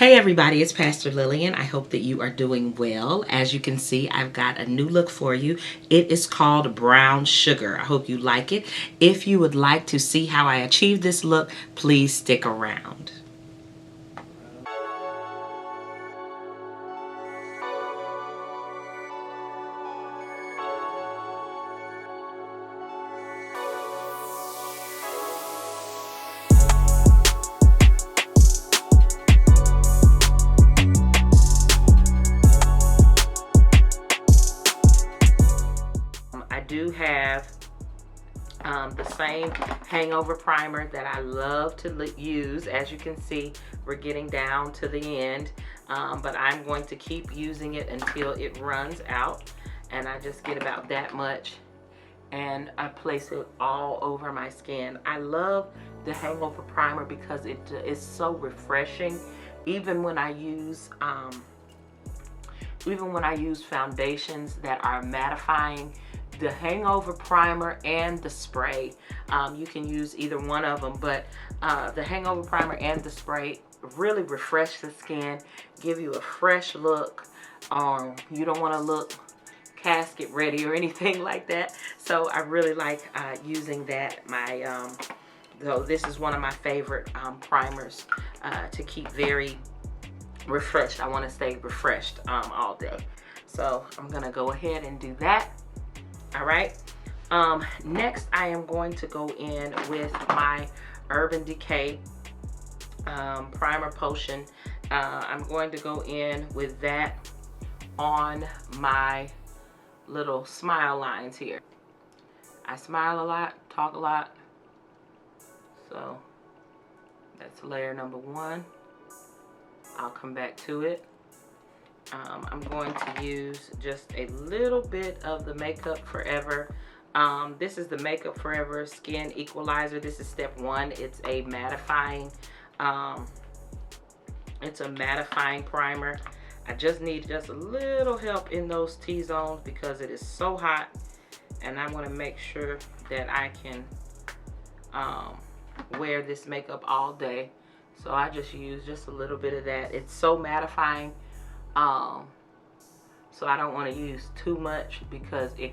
Hey everybody, it's Pastor Lillian. I hope that you are doing well. As you can see, I've got a new look for you. It is called Brown Sugar. I hope you like it. If you would like to see how I achieved this look, please stick around. I do have the same hangover primer that I love to use. As you can see, we're getting down to the end, but I'm going to keep using it until it runs out, and I just get about that much and I place it all over my skin. I love the hangover primer because it is so refreshing. Even when I use foundations that are mattifying, the hangover primer and the spray, you can use either one of them, but the hangover primer and the spray really refresh the skin, give you a fresh look. You don't want to look casket ready or anything like that, so I really like using that. So this is one of my favorite primers to keep very refreshed. I want to stay refreshed all day, so I'm gonna go ahead and do that. All right, next I am going to go in with my Urban Decay primer potion. I'm going to go in with that on my little smile lines here. I smile a lot, talk a lot, so that's layer number one. I'll come back to it. I'm going to use just a little bit of the Makeup Forever. This is the Makeup Forever Skin Equalizer. This is step one. It's a mattifying primer. I just need just a little help in those T-zones because it is so hot, and I want to make sure that I can wear this makeup all day. So I just use just a little bit of that. It's so mattifying, so I don't want to use too much because it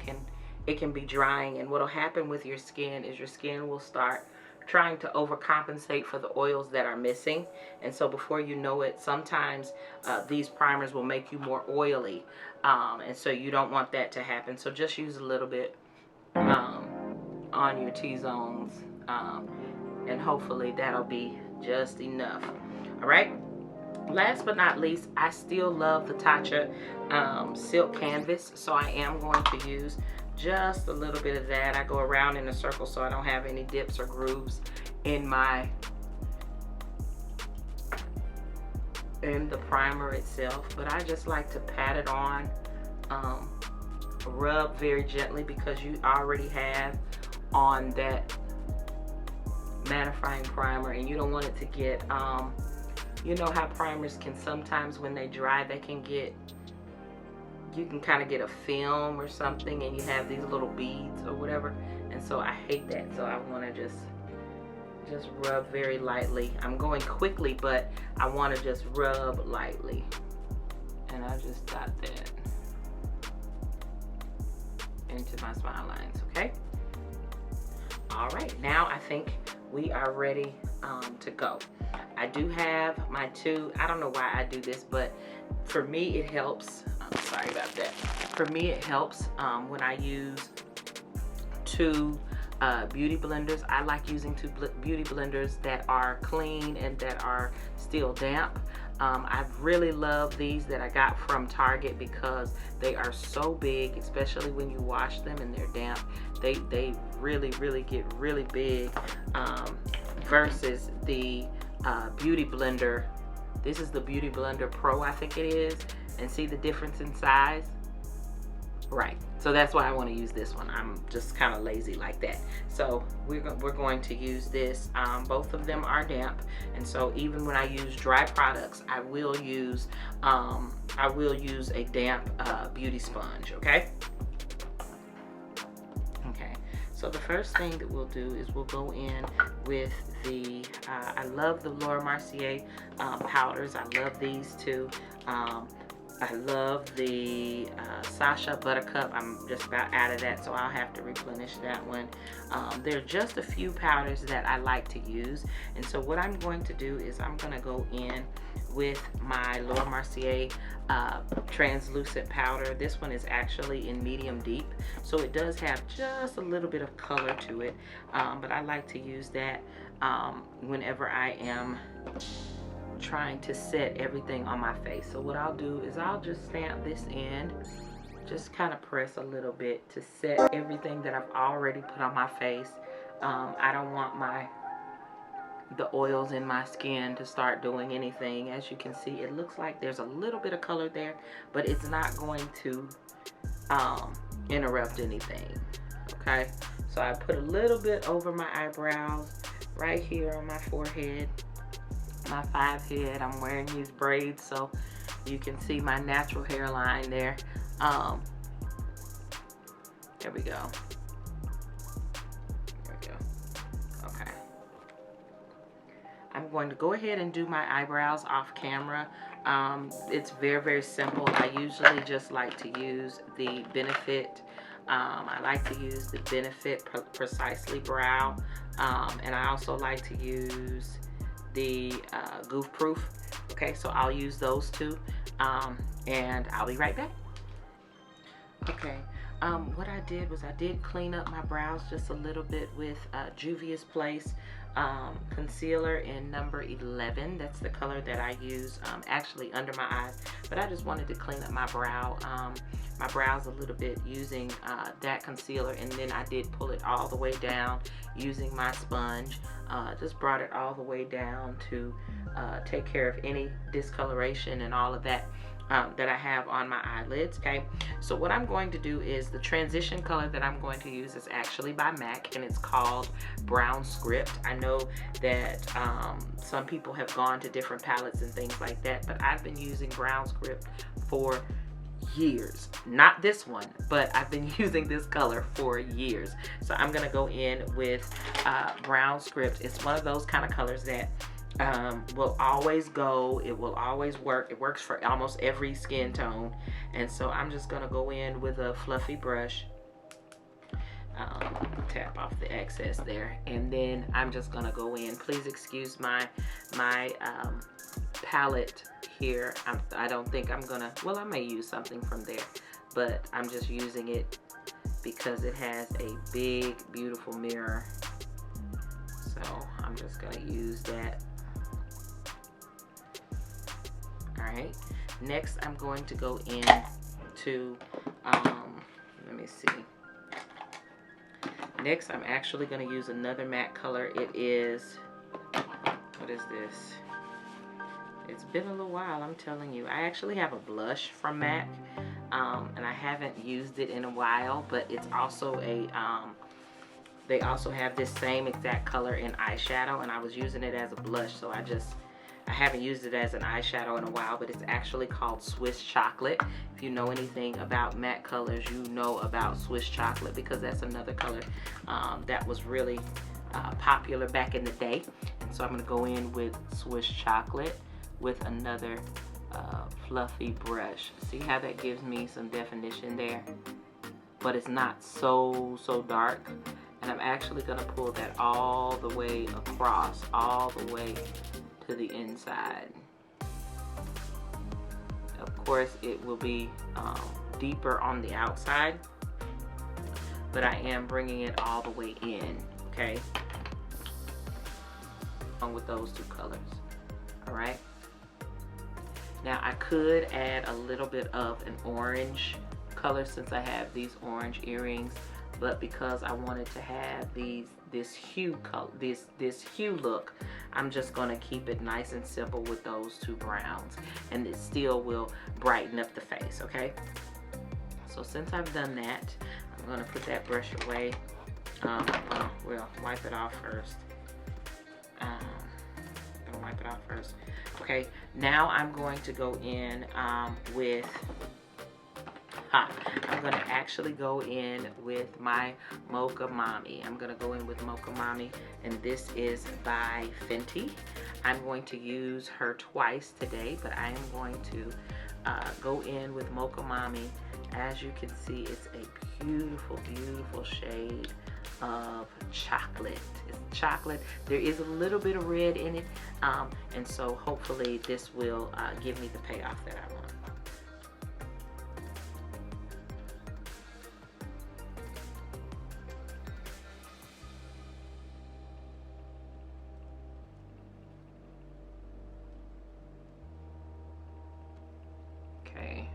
can be drying, and what'll happen with your skin is your skin will start trying to overcompensate for the oils that are missing, and so before you know it, sometimes these primers will make you more oily, and so you don't want that to happen. So just use a little bit on your T-zones, and hopefully that'll be just enough. All right, last but not least, I still love the Tatcha Silk Canvas, so I am going to use just a little bit of that. I go around in a circle so I don't have any dips or grooves in the primer itself, but I just like to pat it on, rub very gently, because you already have on that mattifying primer, and you don't want it to get you know how primers can sometimes, when they dry, they can get, you can kind of get a film or something, and you have these little beads or whatever, and so I hate that. So I want to just rub very lightly. I'm going quickly, but I want to just rub lightly, and I just dot that into my smile lines. Okay, all right, now I think we are ready to go. I do have my two, I don't know why I do this, but for me it helps. I'm sorry about that. For me it helps when I use two beauty blenders. I like using two beauty blenders that are clean and that are still damp. I really love these that I got from Target because they are so big, especially when you wash them and they're damp. They really get really big, versus the Beauty Blender. This is the Beauty Blender Pro, I think it is, and see the difference in size? Right, so that's why I want to use this one. I'm just kind of lazy like that. So we're going to use this. Both of them are damp, and so even when I use dry products, I will use a damp beauty sponge. Okay. So the first thing that we'll do is we'll go in with the, I love the Laura Mercier powders. I love these too. I love the Sasha Buttercup. I'm just about out of that, so I'll have to replenish that one. There are just a few powders that I like to use. And so what I'm going to do is I'm going to go in with my Laura Mercier translucent powder. This one is actually in medium deep, so it does have just a little bit of color to it, but I like to use that whenever I am trying to set everything on my face. So what I'll do is I'll just stamp this in, just kind of press a little bit to set everything that I've already put on my face. I don't want the oils in my skin to start doing anything. As you can see, it looks like there's a little bit of color there, but it's not going to interrupt anything. Okay, so I put a little bit over my eyebrows, right here on my forehead, my 5 head. I'm wearing these braids so you can see my natural hairline there. There we go. Okay. I'm going to go ahead and do my eyebrows off camera. It's very, very simple. I usually just like to use the Benefit. I like to use the Benefit Precisely Brow. And I also like to use the Goof Proof. Okay, so I'll use those two. And I'll be right back. Okay. What I did was I did clean up my brows just a little bit with Juvia's Place concealer in number 11. That's the color that I use actually under my eyes, but I just wanted to clean up my brows a little bit using that concealer, and then I did pull it all the way down using my sponge. Just brought it all the way down to take care of any discoloration and all of that that I have on my eyelids. Okay, so what I'm going to do is the transition color that I'm going to use is actually by MAC, and it's called Brown Script. I know that some people have gone to different palettes and things like that, but I've been using Brown Script for years. Not this one, but I've been using this color for years. So I'm gonna go in with Brown Script. It's one of those kind of colors that will always go, it will always work. It works for almost every skin tone. And so I'm just gonna go in with a fluffy brush, tap off the excess there, and then I'm just gonna go in. Please excuse my palette here. I don't think I'm gonna, well, I may use something from there, but I'm just using it because it has a big, beautiful mirror. So I'm just gonna use that. Alright, next I'm going to go in to, let me see. Next I'm actually going to use another matte color. It is, what is this? It's been a little while, I'm telling you. I actually have a blush from MAC, and I haven't used it in a while, but it's also a, they also have this same exact color in eyeshadow, and I was using it as a blush, so I haven't used it as an eyeshadow in a while, but it's actually called Swiss Chocolate. If you know anything about matte colors, you know about Swiss Chocolate, because that's another color that was really popular back in the day. And so I'm going to go in with Swiss Chocolate with another fluffy brush. See how that gives me some definition there? But it's not so dark. And I'm actually going to pull that all the way across, all the way to the inside. Of course, it will be deeper on the outside, but I am bringing it all the way in, okay? On with those two colors, all right? Now, I could add a little bit of an orange color since I have these orange earrings, but because I wanted to have this hue color, this hue look, I'm just going to keep it nice and simple with those two browns, and it still will brighten up the face, okay? So since I've done that, I'm going to put that brush away. We'll wipe it off first. Wipe it off first. Okay, now I'm going to go in with I'm I'm going to actually go in with my Mocha Mommy. I'm going to go in with Mocha Mommy, and this is by Fenty. I'm going to use her twice today, but I am going to go in with Mocha Mommy. As you can see, it's a beautiful, beautiful shade of chocolate. It's chocolate. There is a little bit of red in it, and so hopefully this will give me the payoff that I want. Okay.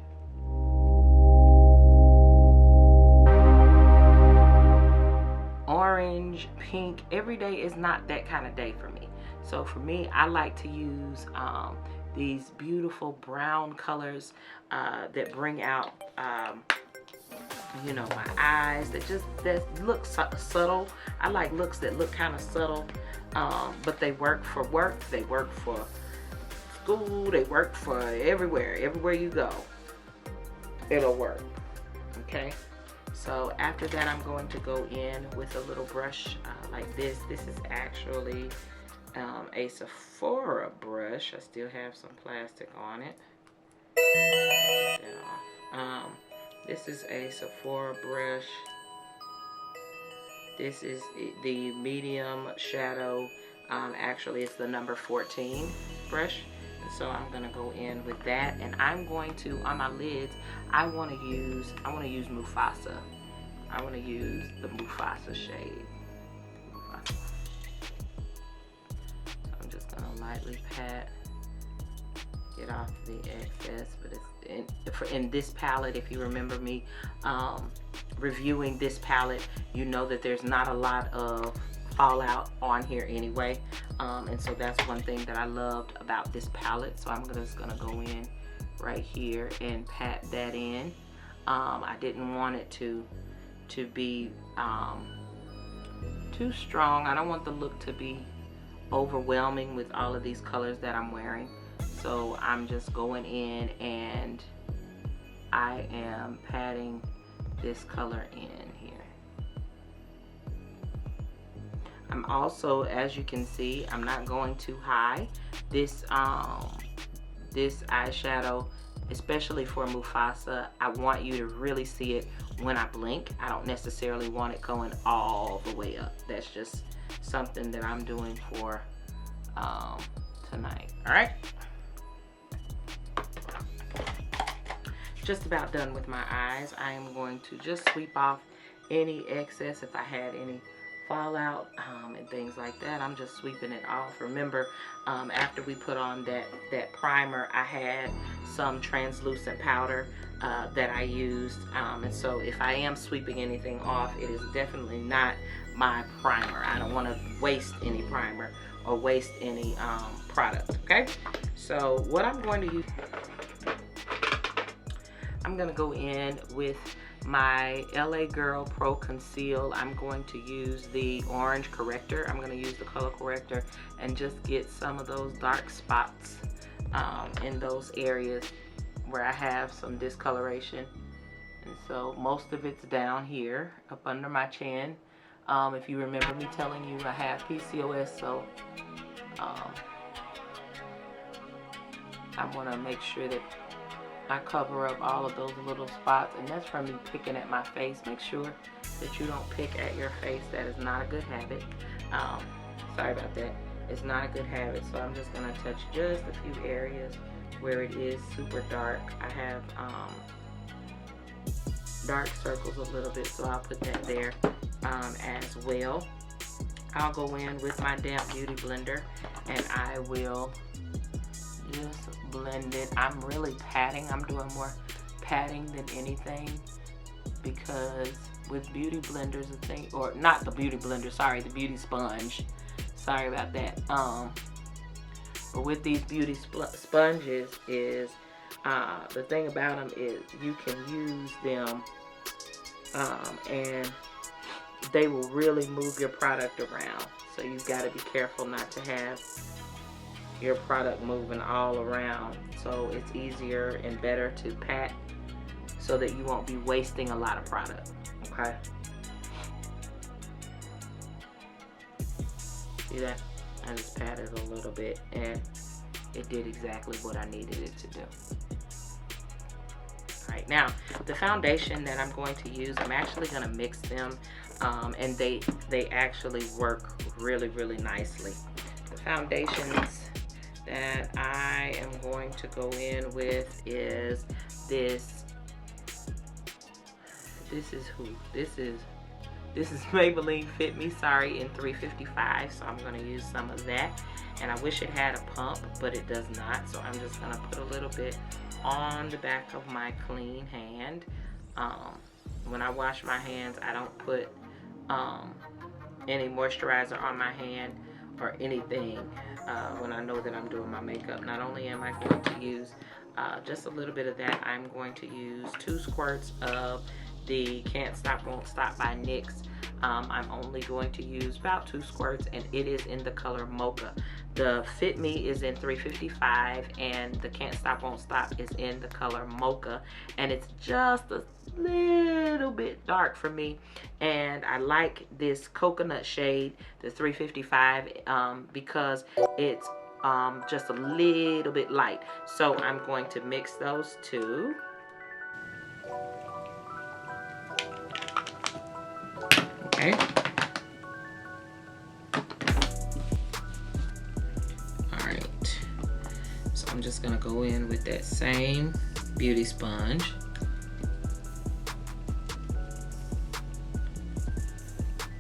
Orange, pink, every day is not that kind of day for me. So for me, I like to use these beautiful brown colors that bring out you know, my eyes, that look subtle. I like looks that look kind of subtle, but they work for work, they work for school, they work for everywhere you go, it'll work. Okay, so after that, I'm going to go in with a little brush like this. This is actually a Sephora brush. I still have some plastic on it. Get that off. This is a Sephora brush. This is the medium shadow. Actually, it's the number 14 brush. And so I'm gonna go in with that, and I'm going to, on my lids, I want to use Mufasa. I want to use the Mufasa shade. Mufasa. So I'm just gonna lightly pat, get off the excess, but it's in this palette. If you remember me reviewing this palette, you know that there's not a lot of fallout on here anyway, and so that's one thing that I loved about this palette. So I'm just gonna go in right here and pat that in. I didn't want it to be too strong. I don't want the look to be overwhelming with all of these colors that I'm wearing. So I'm just going in and I am patting this color in here. I'm also, as you can see, I'm not going too high. This eyeshadow, especially for Mufasa, I want you to really see it when I blink. I don't necessarily want it going all the way up. That's just something that I'm doing for tonight. All right. Just about done with my eyes. I am going to just sweep off any excess, if I had any fallout and things like that. I'm just sweeping it off. Remember, after we put on that primer, I had some translucent powder that I used, and so if I am sweeping anything off, it is definitely not my primer. I don't want to waste any primer or waste any product. Okay, so what I'm going to use, I'm going to go in with my LA Girl Pro Conceal. I'm going to use the orange corrector. I'm going to use the color corrector and just get some of those dark spots in those areas where I have some discoloration. And so most of it's down here up under my chin. If you remember me telling you I have PCOS, so I want to make sure that I cover up all of those little spots, and that's from me picking at my face. Make sure that you don't pick at your face. That is not a good habit. Sorry about that. It's not a good habit. So I'm just going to touch just a few areas where it is super dark. I have dark circles a little bit, so I'll put that there as well. I'll go in with my damp beauty blender and I will just blend it. I'm really patting. I'm doing more patting than anything, because with beauty blenders, the thing, or not the beauty blender, sorry, the beauty sponge. Sorry about that. But with these beauty sponges is the thing about them is you can use them and they will really move your product around. So you've got to be careful not to have your product moving all around. So it's easier and better to pat so that you won't be wasting a lot of product. Okay. See that? I just patted a little bit and it did exactly what I needed it to do. Alright, now the foundation that I'm going to use, I'm actually going to mix them, and they actually work really, really nicely. The foundations that I am going to go in with is this. This is Maybelline Fit Me, sorry, in 355, so I'm going to use some of that. And I wish it had a pump, but it does not, so I'm just going to put a little bit on the back of my clean hand. When I wash my hands, I don't put any moisturizer on my hand or anything when I know that I'm doing my makeup. Not only am I going to use just a little bit of that, I'm going to use 2 squirts of the Can't Stop Won't Stop by NYX. I'm only going to use about 2 squirts, and it is in the color Mocha. The Fit Me is in 355, and the Can't Stop Won't Stop is in the color Mocha, and it's just a little bit dark for me, and I like this coconut shade, the 355, because it's just a little bit light. So I'm going to mix those two. Okay. Alright. So I'm just going to go in with that same beauty sponge.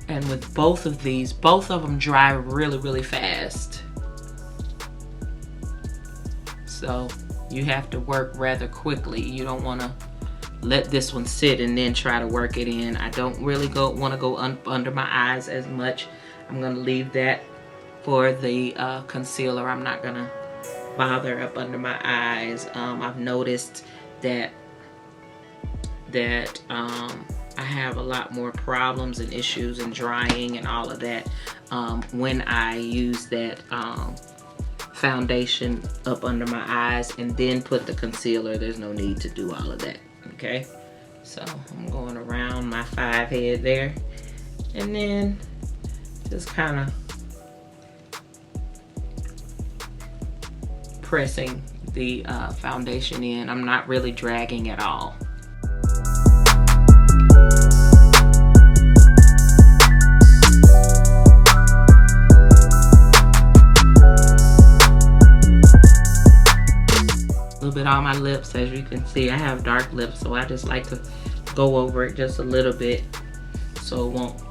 And with both of these, both of them dry really, really fast. So you have to work rather quickly. You don't want to let this one sit and then try to work it in. I don't really want to go under my eyes as much. I'm going to leave that for the concealer. I'm not going to bother up under my eyes. I've noticed that I have a lot more problems and issues and drying and all of that when I use that foundation up under my eyes and then put the concealer. There's no need to do all of that. Okay, so I'm going around my 5 head there, and then just kind of pressing the foundation in. I'm not really dragging at all. Bit on my lips. As you can see, I have dark lips, so I just like to go over it just a little bit so it won't,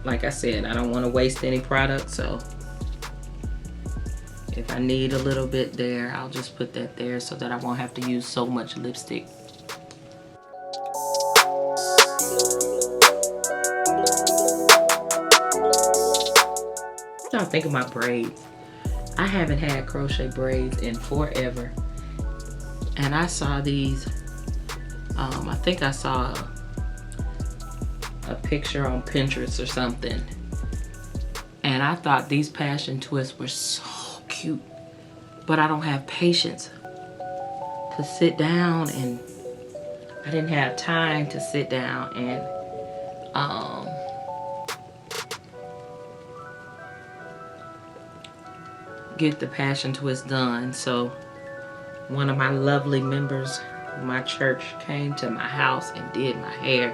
like I said, I don't want to waste any product. So if I need a little bit there, I'll just put that there so that I won't have to use so much lipstick. What y'all think of my braids? I haven't had crochet braids in forever. And I saw these, I think I saw a picture on Pinterest or something. And I thought these passion twists were so cute. But I don't have patience to sit down, and I didn't have time to sit down and get the passion twist done. So one of my lovely members of my church came to my house and did my hair.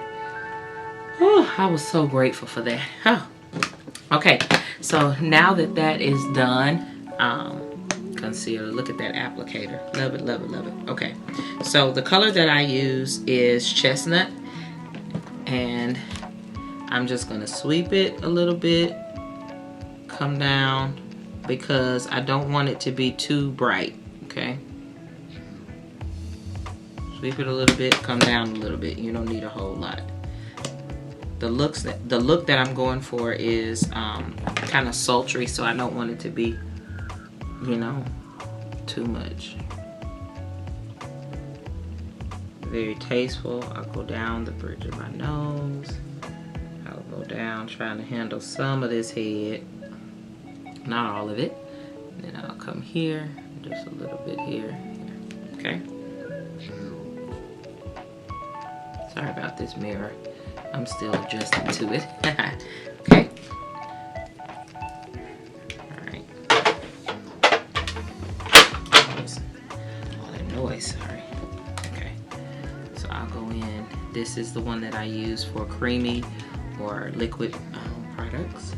Oh, I was so grateful for that. Oh. Okay, so now that that is done, concealer, look at that applicator. Love it, love it, love it. Okay, so the color that I use is chestnut, and I'm just gonna sweep it a little bit, come down, because I don't want it to be too bright. Okay, sweep it a little bit, come down a little bit. You don't need a whole lot. The look that I'm going for is kind of sultry, so I don't want it to be, you know, too much. Very tasteful. I'll go down the bridge of my nose. I'll go down trying to handle some of this head, not all of it. And then I'll come here, just a little bit here. Okay. Sorry about this mirror. I'm still adjusting to it. Okay. Alright. All that noise, sorry. Okay. So I'll go in. This is the one that I use for creamy or liquid products.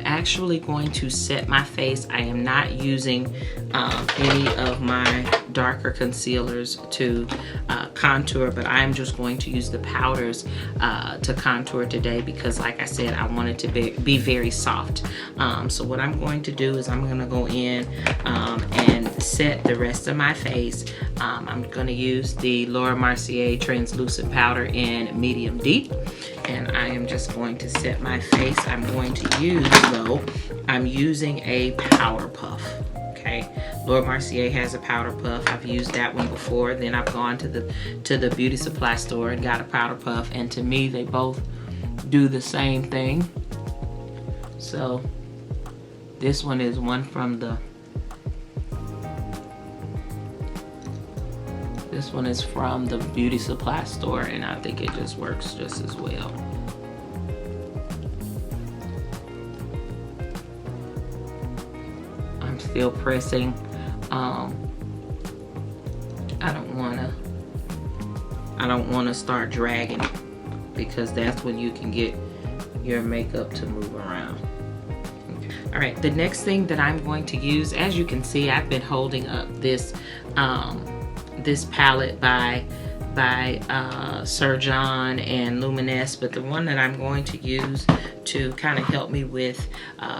Actually going to set my face. I am not using any of my darker concealers to contour, but I'm just going to use the powders to contour today because, like I said, I want it to be very soft. So what I'm going to do is I'm going to go in and set the rest of my face. I'm going to use the Laura Mercier translucent powder in medium deep, and I am just going to set my face. I'm going to use, though, I'm using a powder puff. Okay, Laura Mercier has a powder puff. I've used that one before. Then I've gone to the beauty supply store and got a powder puff, and to me they both do the same thing. So this one is one from the This one is from the beauty supply store, and I think it just works just as well. I'm still pressing. I don't wanna start dragging it, because that's when you can get your makeup to move around. All right, the next thing that I'm going to use, as you can see, I've been holding up this this palette by Sir John and Luminous, but the one that I'm going to use to kind of help me with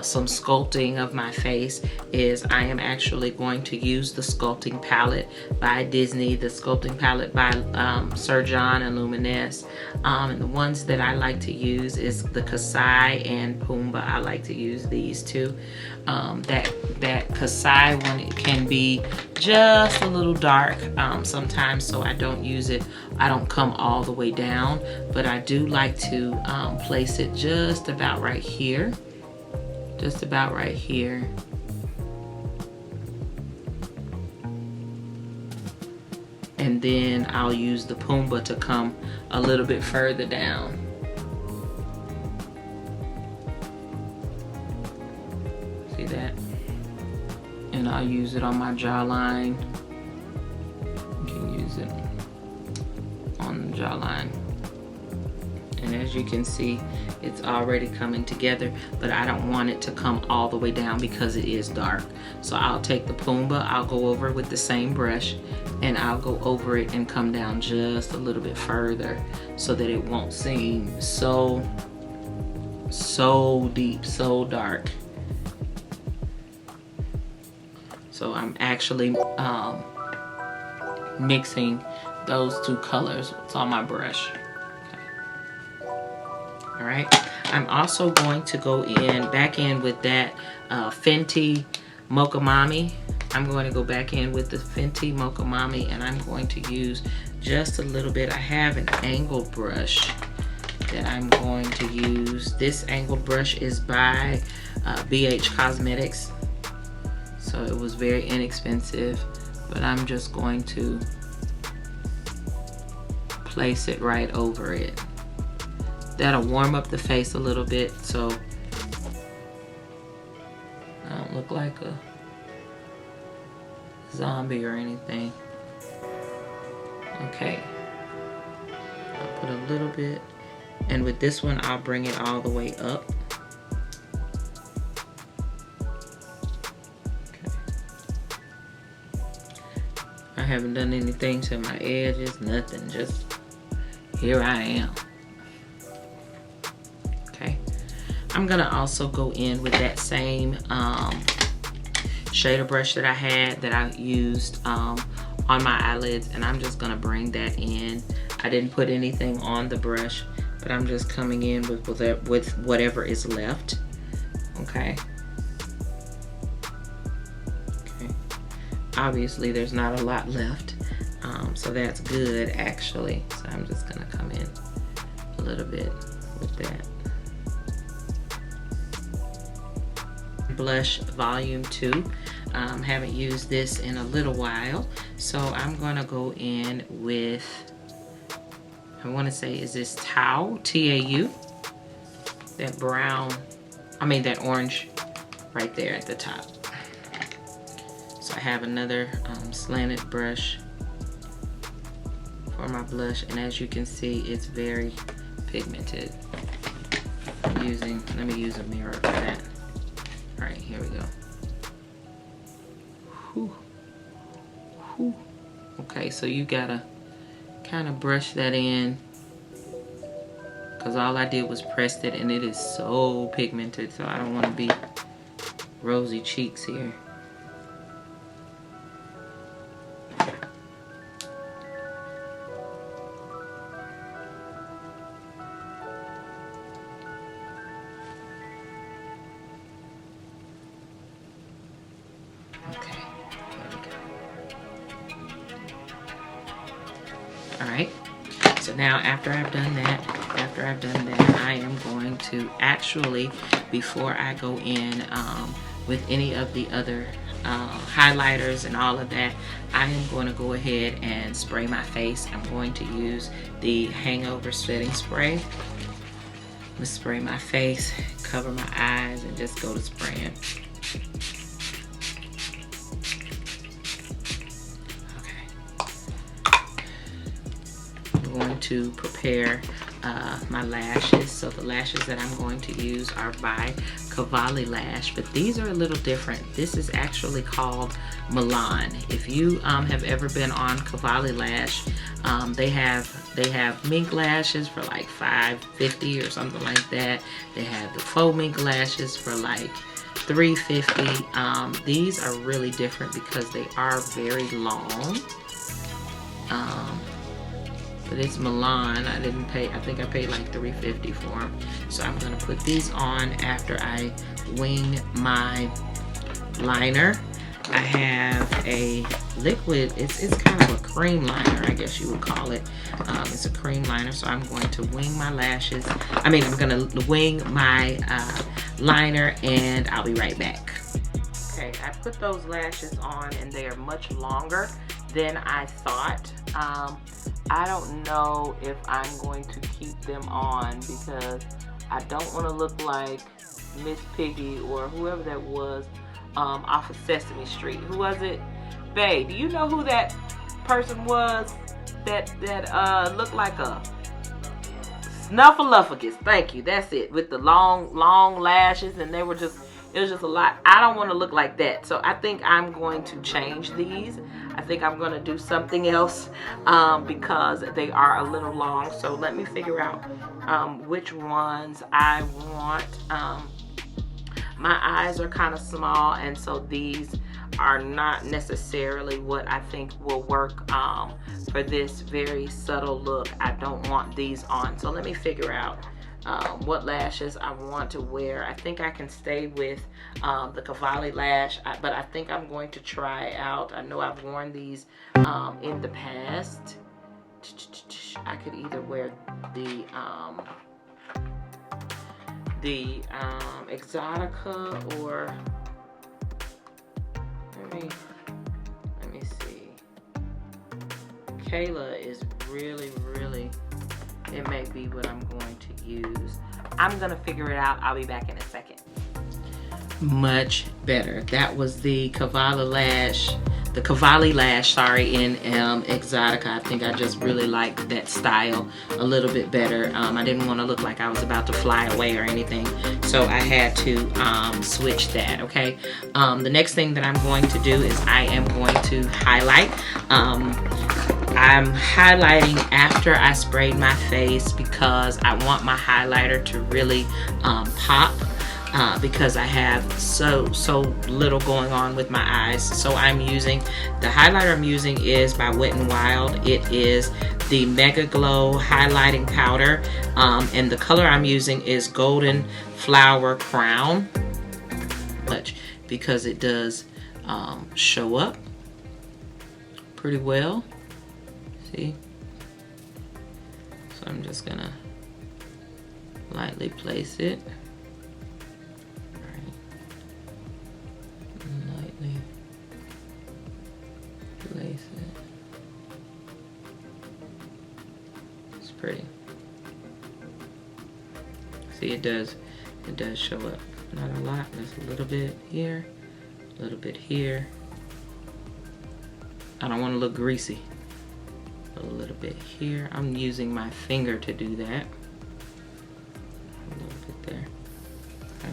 some sculpting of my face is I am actually going to use the sculpting palette by Disney, the sculpting palette by Sir John and Luminous. And the ones that I like to use is the Kasai and Pumbaa. I like to use these two. That Kasai one can be just a little dark sometimes, so I don't use it. I don't come all the way down, but I do like to place it just about right here. Just about right here. And then I'll use the Pumbaa to come a little bit further down. See that? And I'll use it on my jawline. You can use it on the jawline. And as you can see, it's already coming together, but I don't want it to come all the way down because it is dark. So I'll take the Pumbaa, I'll go over it with the same brush, and I'll go over it and come down just a little bit further so that it won't seem so deep, so dark. So I'm actually mixing those two colors. It's on my brush. All right, I'm also going to go back in with that Fenty Mocha Mami. I'm going to go back in with the Fenty Mocha Mami, and I'm going to use just a little bit. I have an angled brush that I'm going to use. This angled brush is by BH Cosmetics, so it was very inexpensive, but I'm just going to place it right over it. That'll warm up the face a little bit, so I don't look like a zombie or anything. Okay, I'll put a little bit, and with this one I'll bring it all the way up. Okay. I haven't done anything to my edges, nothing, just here I am. Okay, I'm gonna also go in with that same shader brush that I had that I used on my eyelids, and I'm just gonna bring that in. I didn't put anything on the brush, but I'm just coming in with whatever is left. Okay. Okay. Obviously, there's not a lot left, so that's good actually. So I'm just gonna come in a little bit with that. Blush volume 2. Haven't used this in a little while, so I'm gonna go in with, I want to say, is this Tau, T-A-U, that brown, I mean that orange right there at the top. So I have another slanted brush for my blush, and as you can see, it's very pigmented. Let me use a mirror for that. All right, here we go. Whew. Whew. Okay, so you gotta kind of brush that in, because all I did was press it, and it is so pigmented, so I don't want to be rosy cheeks here. Alright, so now after I've done that, I am going to actually, before I go in with any of the other highlighters and all of that, I am going to go ahead and spray my face. I'm going to use the Hangover Setting Spray. I'm going to spray my face, cover my eyes, and just go to spraying. To prepare my lashes. So the lashes that I'm going to use are by Cavalli Lash, but these are a little different. This is actually called Milan. If you have ever been on Cavalli Lash, they have mink lashes for like $5.50 or something like that. They have the faux mink lashes for like $3.50. These are really different because they are very long. But it's Milan. I didn't pay, I think I paid like $3.50 for them. So I'm gonna put these on after I wing my liner. I have a liquid, it's kind of a cream liner, I guess you would call it. It's a cream liner, so I'm going to wing my lashes. I'm gonna wing my liner, and I'll be right back. Okay, I put those lashes on, and they are much longer than I thought. I don't know if I'm going to keep them on because I don't want to look like Miss Piggy or whoever that was off of Sesame Street. Who was it? Babe, do you know who that person was that looked like a Snuffleupagus? Thank you, that's it, with the long lashes, and it was just a lot. I don't want to look like that, so I think I'm going to change these. I think I'm going to do something else because they are a little long. So let me figure out which ones I want. My eyes are kind of small, and so these are not necessarily what I think will work for this very subtle look. I don't want these on. So let me figure out what lashes I want to wear. I think I can stay with the Cavalli Lash, but I think I'm going to try out, I know I've worn these in the past. I could either wear the Exotica, or let me see. Kayla is really, it may be what I'm going to use. I'm gonna figure it out. I'll be back in a second. much better. That was the Cavalli Lash, sorry, in Exotica. I think I just really liked that style a little bit better. I didn't want to look like I was about to fly away or anything, so I had to switch that, okay? The next thing that I'm going to do is I am going to highlight. I'm highlighting after I sprayed my face because I want my highlighter to really pop. Because I have so little going on with my eyes. So I'm using, the highlighter I'm using is by Wet n Wild. It is the Mega Glow highlighting powder, and the color I'm using is Golden Flower Crown, because it does show up pretty well. See? So I'm just gonna lightly place it. Place it. It's pretty. See, it does show up. Not a lot, just a little bit here, a little bit here. I don't want to look greasy. A little bit here. I'm using my finger to do that. A little bit there. Okay.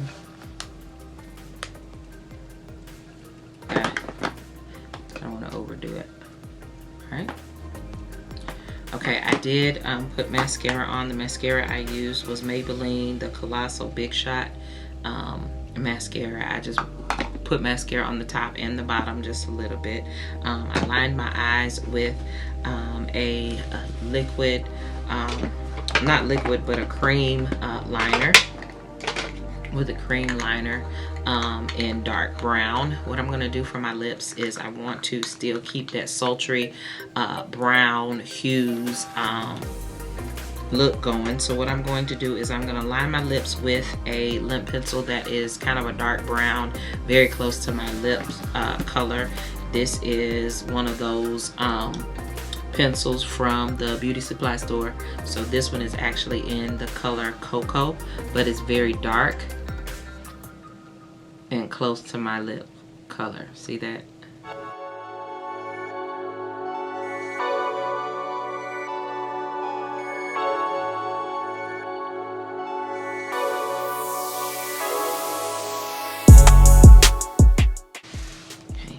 Got it. I don't want to overdo it. Alright. Okay, I did put mascara on. The mascara I used was Maybelline, the Colossal Big Shot mascara. I just put mascara on the top and the bottom just a little bit. I lined my eyes with a liquid, not liquid, but a cream liner. With a cream liner in dark brown. What I'm gonna do for my lips is I want to still keep that sultry brown hues look going. So what I'm going to do is I'm gonna line my lips with a lip pencil that is kind of a dark brown, very close to my lips color. This is one of those pencils from the beauty supply store. So this one is actually in the color Cocoa, but it's very dark and close to my lip color. See that? Okay.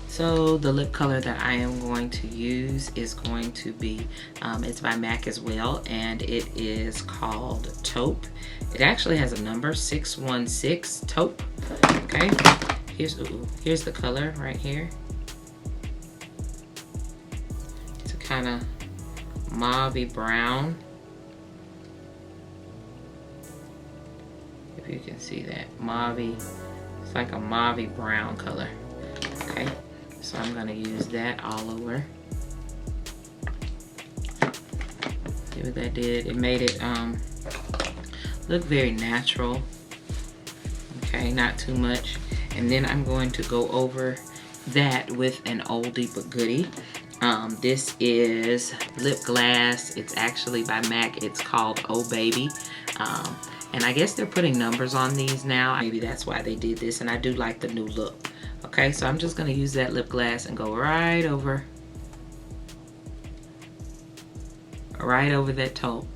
So the lip color that I am going to use is going to be, it's by MAC as well, and it is called Taupe. It actually has a number, 616 Taupe. Okay, here's the color right here. It's a kind of mauve-y brown. If you can see that, mauve-y. It's like a mauve-y brown color. Okay, so I'm gonna use that all over. See what that did? It made it look very natural. Okay, not too much. And then I'm going to go over that with an oldie but goodie. This is lip glass. It's actually by MAC. It's called Oh Baby. And I guess they're putting numbers on these now. Maybe that's why they did this, and I do like the new look. Okay, so I'm just gonna use that lip glass and go right over that taupe.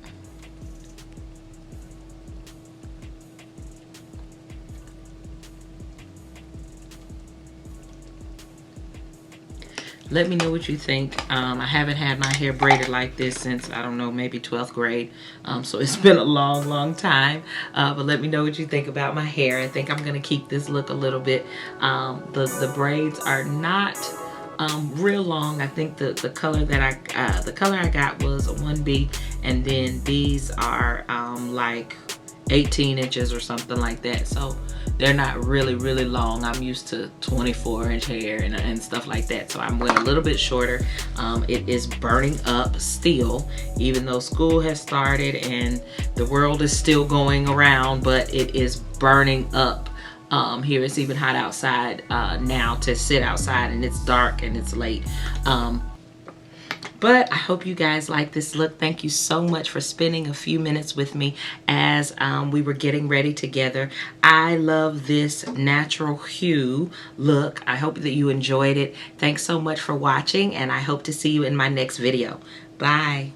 Let me know what you think. I haven't had my hair braided like this since, I don't know, maybe 12th grade. So it's been a long time. But let me know what you think about my hair. I think I'm gonna keep this look a little bit. The braids are not real long. I think the color that the color I got was a 1B, and then these are like 18 inches or something like that. So they're not really long. I'm used to 24-inch hair and stuff like that. So I went a little bit shorter. It is burning up still, even though school has started and the world is still going around, but it is burning up. Here it's even hot outside now to sit outside, and it's dark and it's late. But I hope you guys like this look. Thank you so much for spending a few minutes with me as we were getting ready together. I love this natural hue look. I hope that you enjoyed it. Thanks so much for watching, and I hope to see you in my next video. Bye.